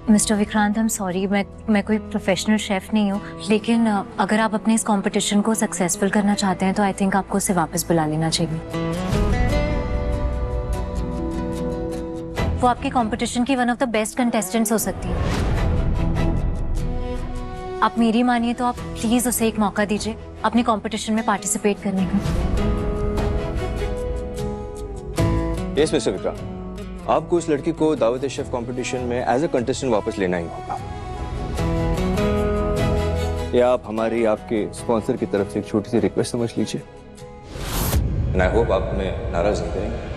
Mister Vikrant, I am sorry, मैं कोई professional chef नहीं हूँ, लेकिन अगर आप अपने इस कंपटीशन को सक्सेसफुल करना चाहते हैं तो आई थिंक आपको उसे वापस बुला लेना चाहिए। वो आपके कंपटीशन की one of the best contestants हो सकती है। आप मेरी मानिए तो आप प्लीज उसे एक मौका दीजिए अपने कंपटीशन में पार्टिसिपेट करने का। यस मिस्टर विक्रांत, आपको इस लड़की को दावत शेफ कंपटीशन में एज अ कंटेस्टेंट वापस लेना ही होगा। या आप हमारी आपके स्पॉन्सर की तरफ से एक छोटी सी रिक्वेस्ट समझ लीजिए। एंड आई होप आप हमें नाराज नहीं करेंगे।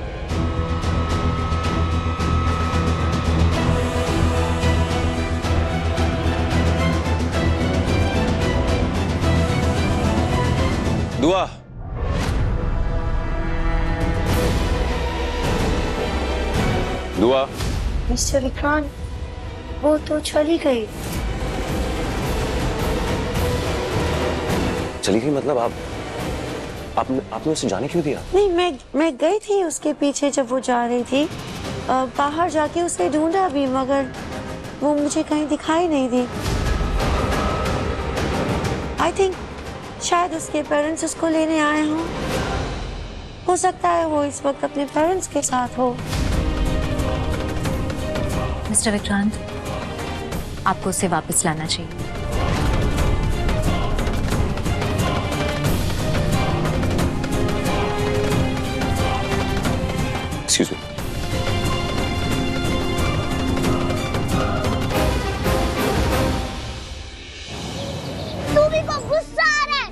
दुआ। दुआ। मिस्टर विक्रांत, वो तो चली गई। चली गई मतलब आपने उसे जाने क्यों दिया? नहीं, मैं गई थी उसके पीछे जब वो जा रही थी। बाहर जाके उसे ढूंढा भी, मगर वो मुझे कहीं दिखाई नहीं दी। आई थिंक शायद उसके पेरेंट्स उसको लेने आए हों। हो सकता है वो इस वक्त अपने पेरेंट्स के साथ हो। मिस्टर विक्रांत, आपको उसे वापस लाना चाहिए। Excuse me. यूवी को गुस्सा आ रहा है।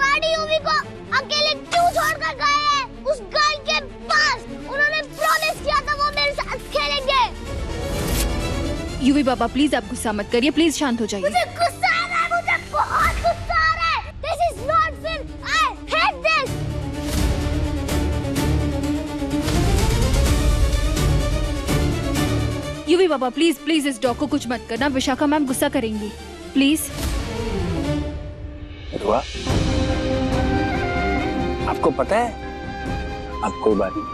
गाड़ी यूवी को अकेले क्यों छोड़कर गए हैं उस गर्ल के पास? उन्होंने प्रॉमिस किया था वो मेरे साथ खेलेंगे। यूवी बाबा प्लीज आप गुस्सा मत करिए, प्लीज शांत हो जाइए। मुझे गुस्सा आ रहा है, मुझे बहुत गुस्सा आ रहा है। This is not fair, I hate this. UV Baba please please इस डॉग को कुछ मत करना, विशाखा मैम गुस्सा करेंगी, प्लीज। दुआ, आपको पता है अब कोई बात नहीं,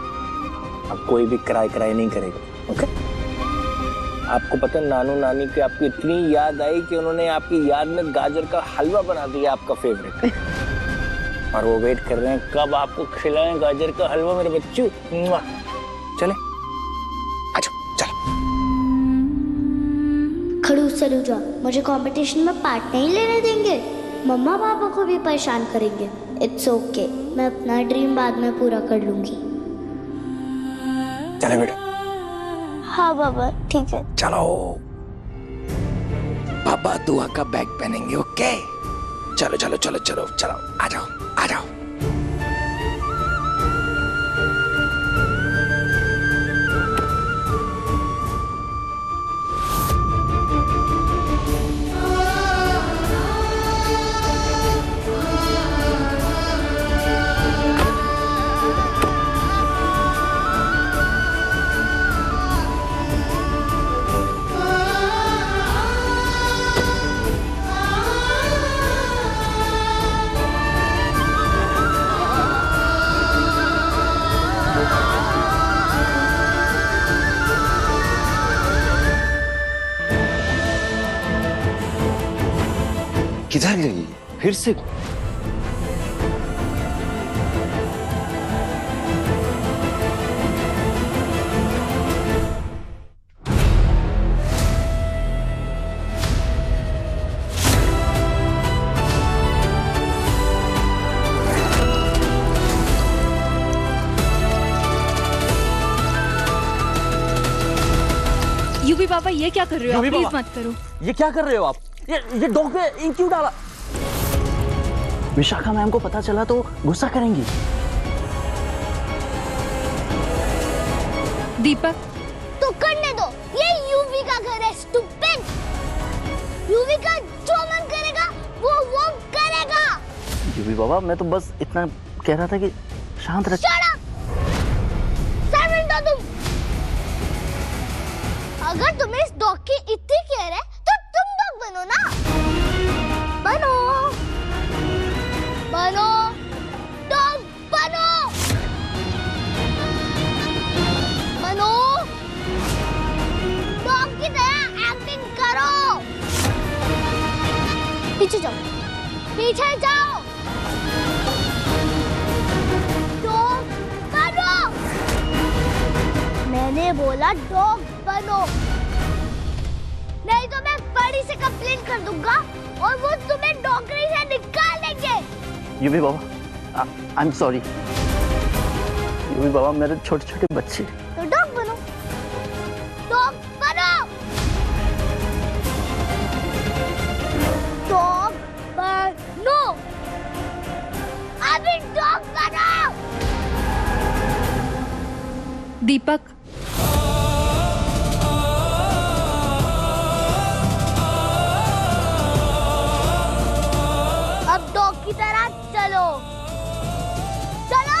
अब कोई भी कराई नहीं करेगा, ओके? आपको पता है नानू नानी की आपकी इतनी याद आई कि उन्होंने आपकी याद में गाजर का हलवा बना दिया, आपका फेवरेट। और वो वेट कर रहे हैं कब आपको खिलाएं गाजर का हलवा मेरे बच्चू। चले आजो, चलो। खड़ूस सलूजा मुझे कंपटीशन में पार्ट नहीं लेने देंगे। मम्मा पापा को भी परेशान करेंगे। इट्स ओके, मैं अपना ड्रीम बाद में पूरा कर लूंगी। चले बेटा। हाँ बाबा, ठीक है। चलो, पापा दुआ का बैग पहनेंगे, ओके? चलो चलो चलो चलो चलो, आ जाओ आ जाओ। किधर गई फिर से? यूवी बाबा ये क्या कर रहे हो आप? प्लीज बाबा, मत करो। ये क्या कर रहे हो आप? ये डॉग पे इंक क्यों डाला? विशाखा मैम को पता चला तो गुस्सा करेंगी। दीपक तो करने दो, ये यूवी का घर है, स्टूपिड। यूवी का जो मन करेगा वो करेगा। यूवी बाबा, मैं तो बस इतना कह रहा था कि शांत रह। Shut up! साइलेंट हो तुम। अगर तुम्हें इस डॉग की इतनी केयर है तो तुम डॉग बनो ना। बनो बनो डॉग बनो बनो डॉग की तरह एक्टिंग पीछे जाओ, पीछे जाओ। डॉग बनो। मैंने बोला डॉग बनो, नहीं तो मैं बड़ी से कंप्लेंट कर दूंगा और वो तुम्हें नौकरी से निकाल देंगे। युवी बाबा, आई एम सॉरी। युवी बाबा, मेरे छोटे छोटे बच्चे। तो डॉग बनो, डॉग बनो, डॉग बनो, अभी डॉग बनो। दीपक, अब डॉग की तरह चलो, चलो।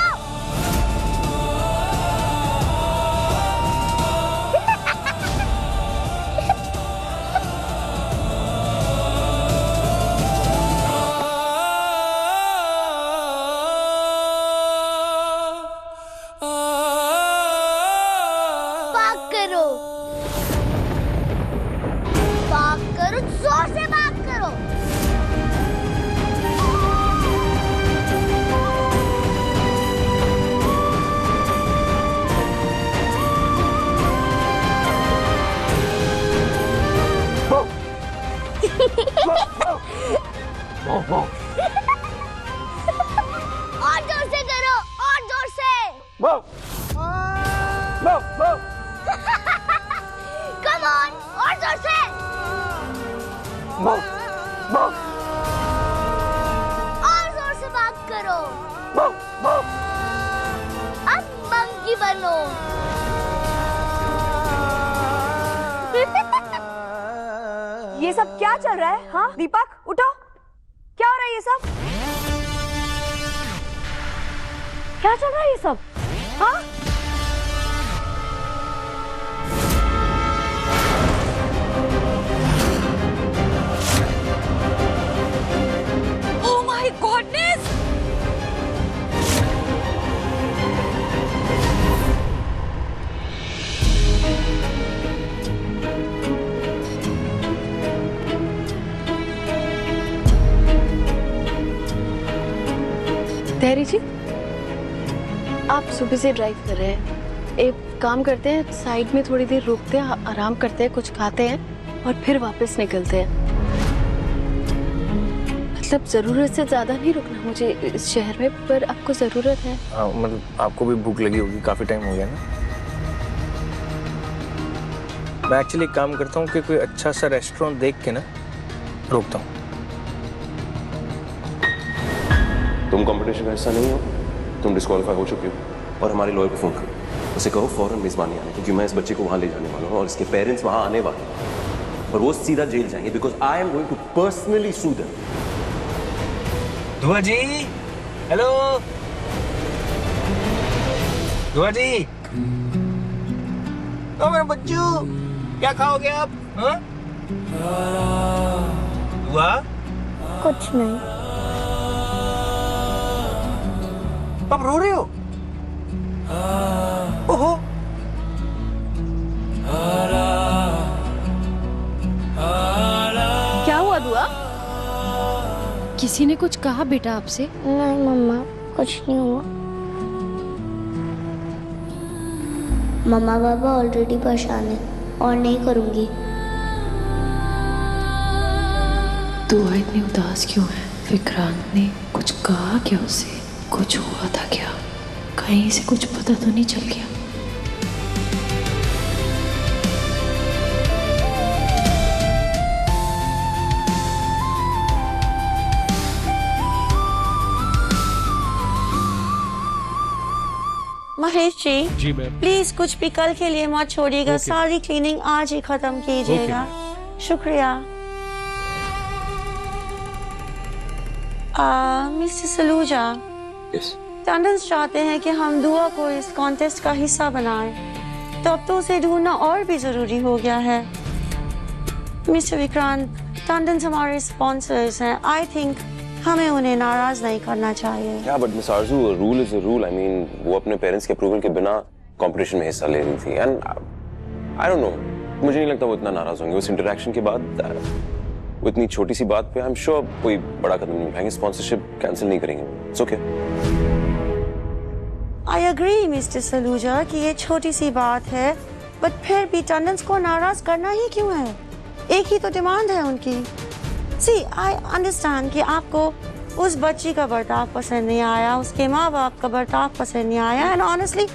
भाग करो, भाग करो, जोर से भाग करो। और जोर से करो, और जोर से। कम ऑन, और जोर से। और जोर से बात करो। अब मंकी बनो। ये सब क्या चल रहा है? हाँ दीपक, उठो। क्या हो रहा है ये सब? क्या चल रहा है ये सब? हाँ? Oh my goodness! तहरी जी, आप सुबह से ड्राइव कर रहे हैं। एक काम करते हैं, साइड में थोड़ी देर रुकते हैं, आराम करते हैं, कुछ खाते हैं और फिर वापस निकलते हैं। मतलब जरूरत से ज्यादा नहीं रुकना मुझे इस शहर में, पर आपको जरूरत है। मतलब आपको भी भूख लगी होगी, काफी टाइम हो गया ना। मैं एक्चुअली एक काम करता हूँ कि कोई अच्छा सा रेस्टोरेंट देख के ना रोकता हूँ। तुम कंपटीशन का हिस्सा नहीं हो, तुम डिस्क्वालीफाई हो चुके हो। और हमारे लॉयर को फोन करो, उसे कहो फौरन मेजबानी आने, क्योंकि मैं इस बच्चे को वहां ले जाने वाला हूँ और इसके पेरेंट्स वहां आने वाले हैं और वो सीधा जेल जाएंगे, because I am going to personally sue them. Dua ji, hello दुआ जी। ओ मेरे बच्चू, क्या खाओगे आप? हाँ? दुआ? कुछ नहीं। आप रो रहे हो? ओहो। क्या हुआ दुआ? किसी ने कुछ कहा बेटा आपसे? नहीं मम्मा, कुछ नहीं हुआ। मम्मा पापा ऑलरेडी परेशान है और नहीं करूंगी। दुआ इतनी उदास क्यों है? विक्रांत ने कुछ कहा क्या उसे? कुछ हुआ था क्या? कहीं से कुछ पता तो नहीं चल गया? महेश जी मैम। प्लीज कुछ भी कल के लिए मत छोड़िएगा। सारी क्लीनिंग आज ही खत्म कीजिएगा। शुक्रिया। मिस्टर सलूजा, टंडन चाहते हैं कि हम दुआ को इस कॉन्टेस्ट का हिस्सा बनाएं, तो अब तो उसे ढूंढना और भी जरूरी हो गया है। मिस्टर विक्रांत, टंडन हमारे स्पॉन्सर्स हैं। आई थिंक हमें उन्हें नाराज नहीं करना चाहिए। Yeah, but Miss Arzu, a rule is a rule. I mean, वो अपने पेरेंट्स के अप्रूवल के बिना कंपटीशन में हिस्सा ले रही थी, and I don't know, मुझे नहीं लगता वो इतना नाराज होंगे उस इंटरेक्शन के बाद। वो इतनी छोटी सी बात पे आई एम श्योर कोई बड़ा कदम नहीं उठाएंगे, स्पॉन्सरशिप कैंसिल नहीं करेंगे। It's okay. I agree mister Saluja कि ये छोटी सी बात है, बट फिर भी टंडन्स को नाराज करना ही क्यों है? एक ही तो डिमांड है उनकी। सी आई अंडरस्टैंड कि आपको उस बच्ची का बर्ताव पसंद नहीं आया, उसके माँ बाप का बर्ताव पसंद नहीं आया, एंड ऑनेस्टली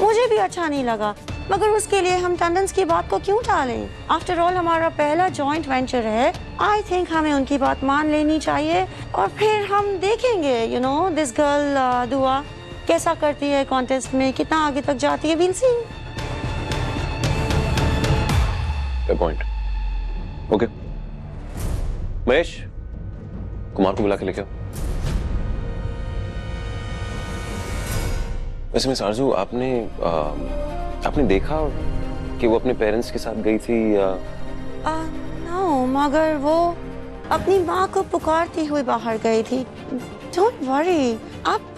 मुझे भी अच्छा नहीं लगा, मगर उसके लिए हम टंडन्स की बात को क्यों टालें? आफ्टर ऑल हमारा पहला जॉइंट वेंचर है। आई थिंक हमें उनकी बात मान लेनी चाहिए और फिर हम देखेंगे यू नो दिस गर्ल दुआ कैसा करती है कॉन्टेस्ट में, कितना आगे तक जाती है। Will see. Point. Okay Mahesh, Kumar को बुला के लेके आओ। वैसे मिस आरजू, आपने देखा कि वो अपने पेरेंट्स के साथ गई थी या? नो, मगर वो अपनी माँ को पुकारती हुई बाहर गई थी। डोंट वरी, आप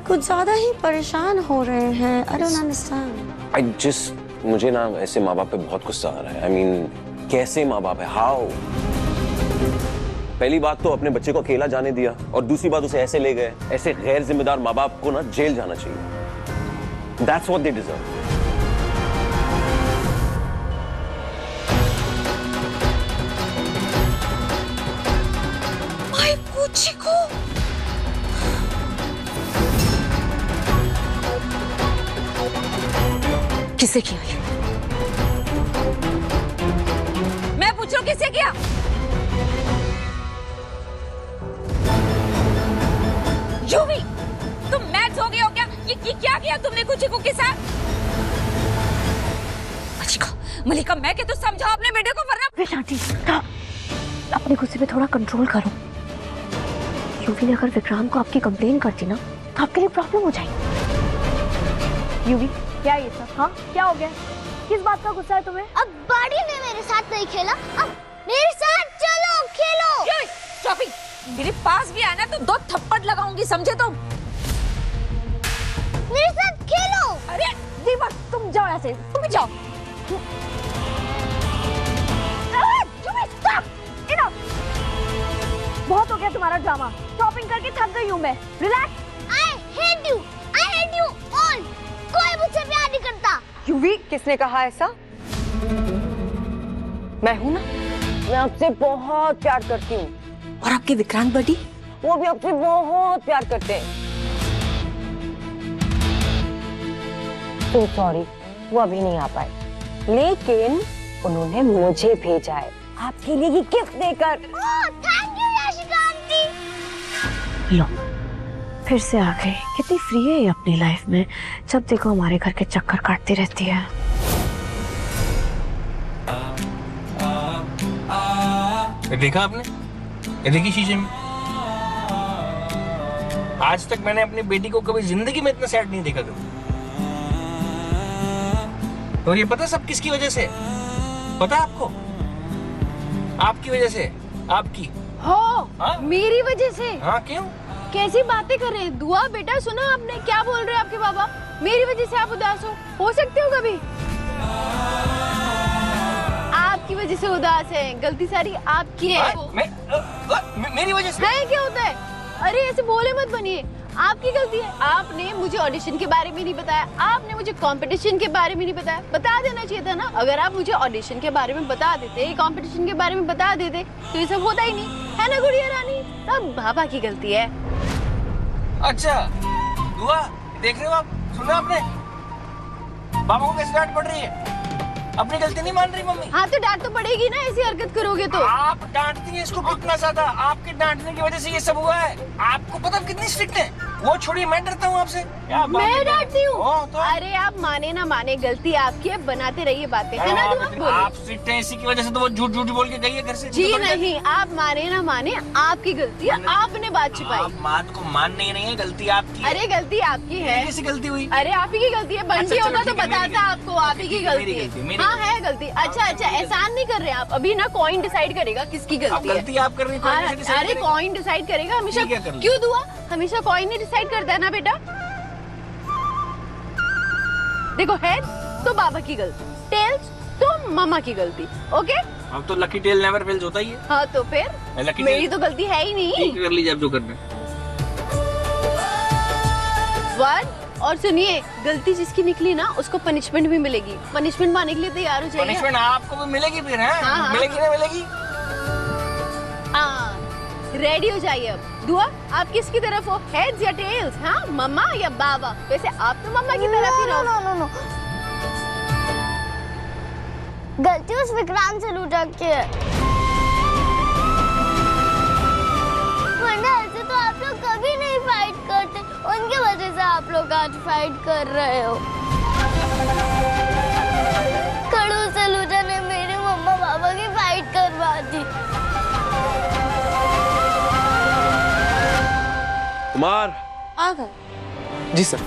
कुछ ज्यादा ही परेशान हो रहे हैं। I don't understand. मुझे ना ऐसे माँ बाप पे बहुत गुस्सा आ रहा है। I mean, कैसे माँ बाप है? हाउ? पहली बात तो अपने बच्चे को अकेला जाने दिया, और दूसरी बात उसे ऐसे ले गए। ऐसे गैर जिम्मेदार माँ बाप को ना जेल जाना चाहिए। That's what they deserve. My पूछी को किसे किया ये? मैं पूछ रहा हूँ किसे किया? यूवी, तुम मैच हो गए हो क्या? ये क्या किया तुमने कुचिको के साथ? मलिका, मैं क्या तो समझाओ अपने बेटे को, वरना। विशांति, अपने गुस्से पे थोड़ा कंट्रोल करो। यूवी ने अगर विक्रांत को आपकी कंप्लेन करती ना तो आपके लिए प्रॉब्लम हो जाएगी। यूवी, क्या ये सब? हाँ, क्या हो गया? किस बात का गुस्सा है तुम्हें? अब बाड़ी ने मेरे साथ नहीं खेला, अब मेरे साथ चलो खेलो। शॉपिंग, मेरे पास भी आना तो 2 थप्पड़ लगाऊंगी, समझे तुम? मेरे साथ खेलो। अरे दीपक, तुम जाओ यहाँ से, तुम भी जाओ। बहुत हो गया तुम्हारा ड्रामा। शॉपिंग करके थक गई हूँ मैं। Relax. I hate you all। कोई मुझसे प्यार नहीं करता। यूवी, किसने कहा ऐसा? मैं हूँ ना, मैं आपसे बहुत प्यार करती हूँ। और आपके विक्रांत बडी? वो भी आपसे बहुत प्यार करते हैं। तो सॉरी, वो अभी नहीं आ पाए, लेकिन उन्होंने मुझे भेजा है आपके लिए ये गिफ्ट देकर। Thank you Yashika auntie. लो, फिर से आ गई। कितनी फ्री है ये अपनी लाइफ में, जब देखो हमारे घर के चक्कर काटती रहती है। देखा आपने? ये देखी शीशे में। आज तक मैंने अपनी बेटी को कभी जिंदगी में इतना सैड नहीं देखा कभी। और ये पता सब किसकी वजह से? पता आपको? आपकी वजह से। आपकी। हो? हाँ? मेरी वजह से? हाँ, क्यों? कैसी बातें कर रहे हैं? दुआ बेटा, सुना आपने क्या बोल रहे हैं आपके बाबा? मेरी वजह से आप उदास हो सकते हो कभी? आपकी वजह से उदास है, गलती सारी आपकी है। मेरी वजह से? है क्या होता है? अरे ऐसे बोले मत बनिए, आपकी गलती है। आपने मुझे ऑडिशन के बारे में नहीं बताया, आपने मुझे कंपटीशन के बारे में नहीं बताया। बता देना चाहिए था ना। अगर आप मुझे ऑडिशन के बारे में बता देते, कंपटीशन के बारे में बता देते, तो ये सब होता ही नहीं, है ना गुड़िया रानी? तब बाबा की गलती है। अच्छा, दुआ देख रहे हो आप? सुना आपने? बाबा को कैसे डांट पड़ रही है? अपनी गलती नहीं मान रही मम्मी। हाँ तो डांट तो पड़ेगी ना, ऐसी हरकत करोगे तो। आप डांटती हैं इसको कितना ज्यादा। आपके डांटने की वजह से ये सब हुआ है। आपको पता कितनी स्ट्रिक्ट है वो? छोड़िए, मैं डरता हूँ आपसे। मैं डांटती हूँ? तो? अरे आप माने ना माने, गलती आपकी है, बनाते रहिए बातें, है ना दुआ? आप स्ट्रिक्ट हैं, इसी की वजह से तो वो झूठ झूठ बोल के गई है घर से। जी नहीं, आप माने ना माने, आपकी गलती है, आपने बात छिपाई। आप बात को मान नहीं है, गलती आपकी है। अरे गलती आपकी है। कैसी गलती हुई? अरे आप ही की गलती है। बंटी होता तो बताता आपको, आप ही की गलती है। हाँ है गलती। अच्छा, एहसान नहीं कर रहे आप अभी ना। कॉइन डिसाइड करेगा किसकी गलती है। गलती आप कर रही हैं। अरे कॉइन डिसाइड करेगा हमेशा। क्यों दुआ? हमेशा कॉइन ही डिसाइड करता है ना बेटा। देखो, हेड तो बाबा की गलती, टेल्स तो मम्मा की गलती। ओके अब तो लकी टेल नेवर फेल्स होता ही है। हाँ तो फिर लकी मेरी तो गलती है ही नहीं। ठीक कर लीजिए अब जो करना है। वन और सुनिए, गलती जिसकी निकली ना उसको पनिशमेंट भी मिलेगी। पनिशमेंट पाने के लिए तैयार हो जाइए। पनिशमेंट आपको भी मिलेगी फिर है? हाँ। मिलेगी ना मिलेगी? हाँ रेडी हो जाइए अब। दुआ आप किसकी तरफ हो, हेड्स या टेल्स? हाँ मम्मा या बाबा? वैसे आप तो मम्मा की तरफ ही रहो। नो गलती उस विक्रांत से लूटा के है। वरना ऐसे तो आप लोग कभी नहीं फाइट करते, उनकी वजह से आप लोग आज फाइट कर रहे हो। खड़ूस से लूटा ने मेरे मम्मा पापा की फाइट करवा दी। कुमार आ गए। जी सर।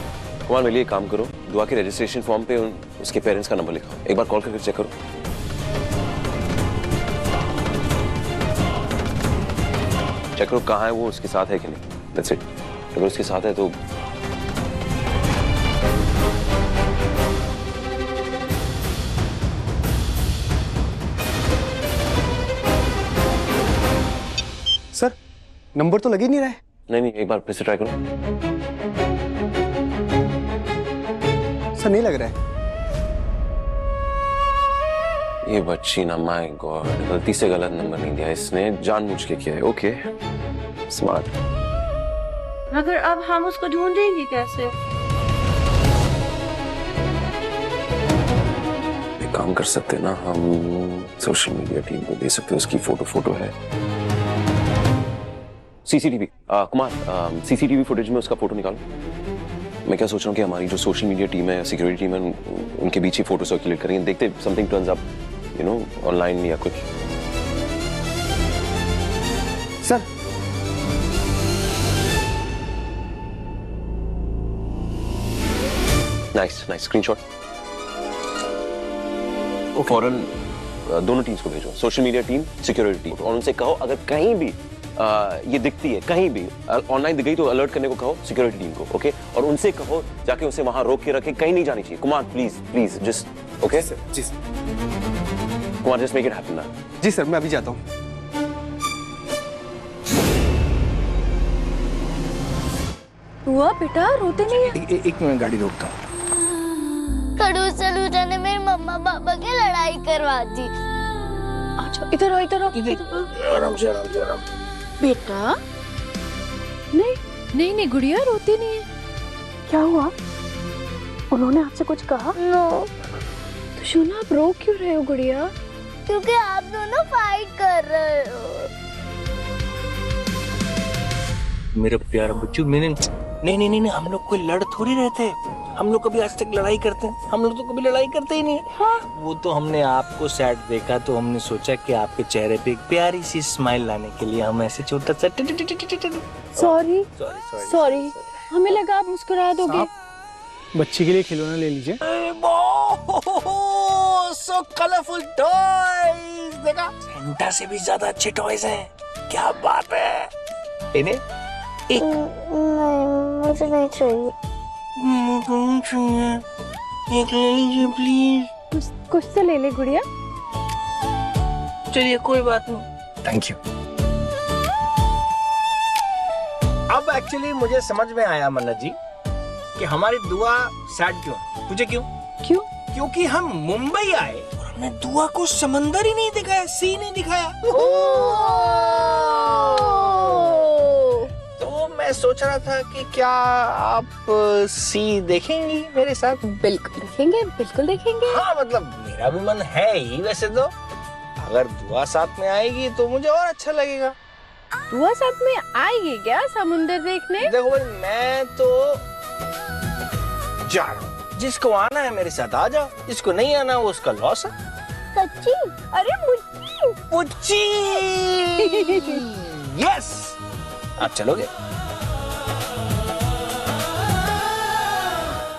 कुमार मेरे लिए एक काम करो, दुआ के रजिस्ट्रेशन फॉर्म पे उसके पेरेंट्स का नंबर लिखो, एक बार कॉल करके चेक करो। चेक करो कहाँ है वो, उसके साथ है कि नहीं। That's it. अगर उसके साथ है तो सर नंबर तो लग ही नहीं रहा है। नहीं एक बार फिर से ट्राई करो। सर नहीं लग रहा है। ये बच्ची ना, माय गॉड, गलती से गलत नंबर नहीं दिया इसने, जानबूझ के किया है। Okay smart. मगर अब हम उसको ढूंढेंगे कैसे? एक काम कर सकते हैं ना, हम सोशल मीडिया टीम को दे सकते हैं, उसकी फोटो है। सीसीटीवी कुमार, सीसीटीवी फुटेज में उसका फोटो निकालो। मैं क्या सोच रहा हूँ कि हमारी जो सोशल मीडिया टीम है, सिक्योरिटी टीम है, उनके बीच ही फोटो सर्कुलेट करेंगे, देखते something turns up, you know, online या कुछ। Sir nice screenshot. फौरन दोनों टीम्स को भेजो, social media team, security team, और उनसे कहो अगर कहीं भी ये दिखती है, कहीं भी ऑनलाइन दिख गई तो अलर्ट करने को कहो सिक्योरिटी टीम को। ओके और उनसे कहो जाके उसे वहां रोक के रखे, कहीं नहीं जानी चाहिए। Kumar please just okay ji Kumar, just make it happen ना। जी सर मैं अभी जाता हूँ। हुआ बेटा, रोते नहीं है। एक मिनट गाड़ी रोकता हूँ। खड़ूस से लूटा ने मेरे मम्मा पापा की लड़ाई करवा दी। अच्छा इधर आओ। आराम से बेटा नहीं गुड़िया रोती नहीं है। क्या हुआ? उन्होंने आपसे कुछ कहा? नो। तो शोना आप रो क्यों रहे हो गुड़िया? क्योंकि आप दोनों फाइट कर रहे हो। मेरे प्यारा बच्चों, मैंने नहीं हम लोग कोई लड़ थोड़ी रहते। हम लोग कभी आज तक लड़ाई करते हैं? हम लोग तो कभी लड़ाई करते ही नहीं। हाँ। वो तो हमने आपको सैड देखा तो हमने सोचा कि आपके चेहरे पे एक प्यारी सी स्माइल लाने के लिए हम ऐसे छोटा सा सॉरी हमें लगा आप मुस्कुरा दोगे। बच्ची के लिए खिलौना ले लीजिए। सो कलरफुल टॉयज, देखा सेंटा से भी ज्यादा अच्छे टॉयज हैं। क्या बात है। इन्हें एक नहीं मुझे नहीं चाहिए। एक ले लीजिए प्लीज। कुछ तो ले ले गुड़िया। चलिए कोई बात नहीं, थैंक यू। अब एक्चुअली मुझे समझ में आया मन्नत जी कि हमारी दुआ सैड क्यों। मुझे क्यों? क्योंकि हम मुंबई आए और हमने दुआ को समंदर ही नहीं दिखाया, सी नहीं दिखाया। तो मैं सोच रहा था कि क्या आप सी देखेंगी मेरे साथ? बिल्कुल देखेंगे। हाँ मतलब मेरा भी मन है ही वैसे तो। अगर दुआ साथ में आएगी तो मुझे और अच्छा लगेगा। दुआ साथ में आएगी क्या समुंदर देखने? देखो भाई मैं तो जा रहा हूँ, जिसको आना है मेरे साथ आ जाओ, जिसको नहीं आना वो उसका लॉस है। सच्ची? अरे पुच्ची यस। आप चलोगे?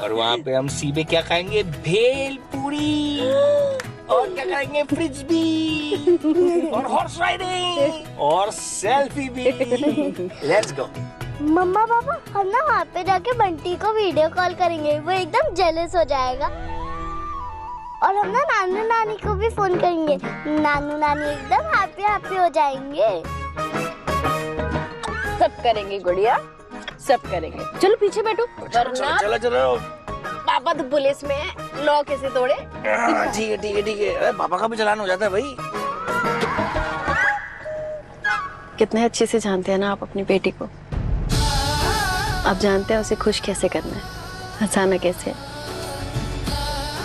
और वहाँ पे हम सीबे क्या खाएंगे? भेल पूरी और क्या करेंगे? फ्रिस्बी और हॉर्स राइडिंग और सेल्फी भी। Let's go. मम्मा पापा हम ना वहाँ पे जाके बंटी को वीडियो कॉल करेंगे, वो एकदम जेलस हो जाएगा। और हम ना नानू नानी को भी फोन करेंगे। नानू नानी एकदम हैप्पी हैप्पी हो जाएंगे। सब करेंगे गुड़िया, सब करेंगे। चलो पीछे बैठो, वरना चलो चलो। पापा तो पुलिस में है, लॉ कैसे तोड़े। ठीक है ठीक है ठीक है। अरे पापा का भी चालान हो जाता है भाई। कितने अच्छे से जानते हैं ना आप अपनी बेटी को। आप जानते हैं उसे खुश कैसे करना है, हंसाना कैसे है।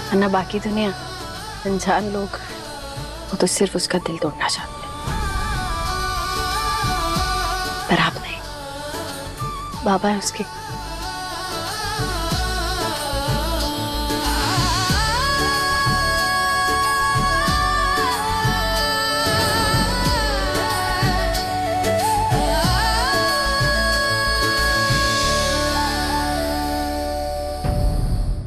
वरना बाकी दुनिया, अनजान लोग, वो तो सिर्फ उसका दिल तोड़ना चाहते हैं। पर आप नहीं, बाबा है उसके।